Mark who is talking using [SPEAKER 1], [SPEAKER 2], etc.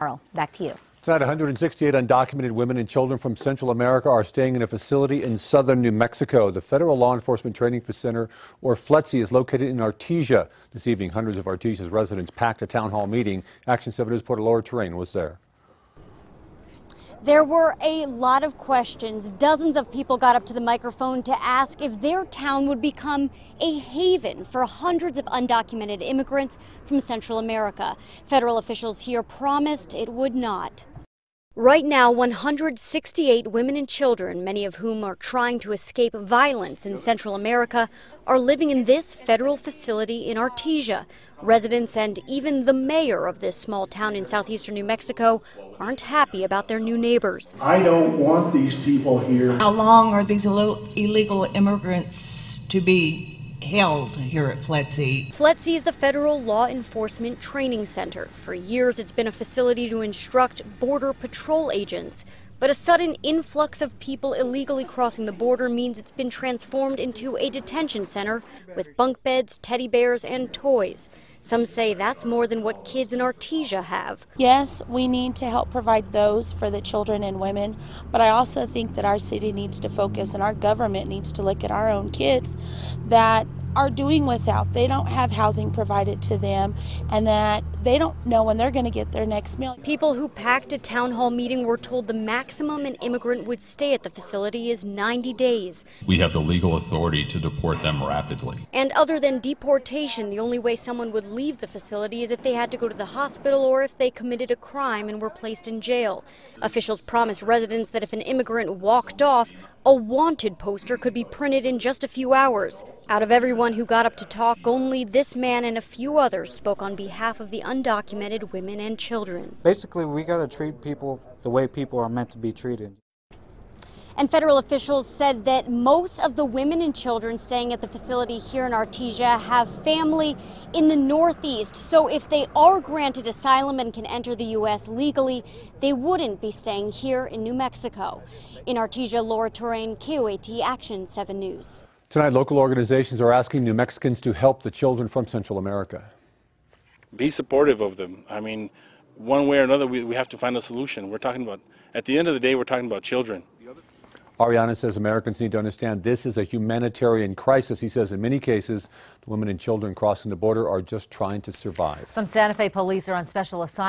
[SPEAKER 1] Carl, back to you.
[SPEAKER 2] Tonight, 168 undocumented women and children from Central America are staying in a facility in southern New Mexico. The Federal Law Enforcement Training Center, or FLETC, is located in Artesia. This evening, hundreds of Artesia's residents packed a town hall meeting. Action 7 News' Laura Terrain was there.
[SPEAKER 3] There were a lot of questions. Dozens of people got up to the microphone to ask if their town would become a haven for hundreds of undocumented immigrants from Central America. Federal officials here promised it would not. Right now, 168 women and children, many of whom are trying to escape violence in Central America, are living in this federal facility in Artesia. Residents and even the mayor of this small town in southeastern New Mexico aren't happy about their new neighbors.
[SPEAKER 4] I don't want these people here.
[SPEAKER 5] How long are these illegal immigrants to be held here at FLETC?
[SPEAKER 3] FLETC is the Federal Law Enforcement Training Center. For years, it's been a facility to instruct Border Patrol agents. But a sudden influx of people illegally crossing the border means it's been transformed into a detention center with bunk beds, teddy bears, and toys. Some say that's more than what kids in Artesia have.
[SPEAKER 6] Yes, we need to help provide those for the children and women, but I also think that our city needs to focus and our government needs to look at our own kids that are doing without. They don't have housing provided to them, and that they don't know when they're going to get their next meal.
[SPEAKER 3] People who packed a town hall meeting were told the maximum an immigrant would stay at the facility is 90 days.
[SPEAKER 7] We have the legal authority to deport them rapidly.
[SPEAKER 3] And other than deportation, the only way someone would leave the facility is if they had to go to the hospital or if they committed a crime and were placed in jail. Officials promised residents that if an immigrant walked off, a wanted poster could be printed in just a few hours. Out of everyone who got up to talk, only this man and a few others spoke on behalf of the undocumented women and children.
[SPEAKER 8] Basically, we got to treat people the way people are meant to be treated.
[SPEAKER 3] And federal officials said that most of the women and children staying at the facility here in Artesia have family in the Northeast. So if they are granted asylum and can enter the U.S. legally, they wouldn't be staying here in New Mexico. In Artesia, Laura Terrain, KOAT Action 7 News.
[SPEAKER 2] Tonight, local organizations are asking New Mexicans to help the children from Central America.
[SPEAKER 9] Be supportive of them. I mean, one way or another, we have to find a solution. We're talking about, at the end of the day, we're talking about children.
[SPEAKER 2] Ariana says Americans need to understand this is a humanitarian crisis. He says in many cases, the women and children crossing the border are just trying to survive.
[SPEAKER 1] Some Santa Fe police are on special assignment.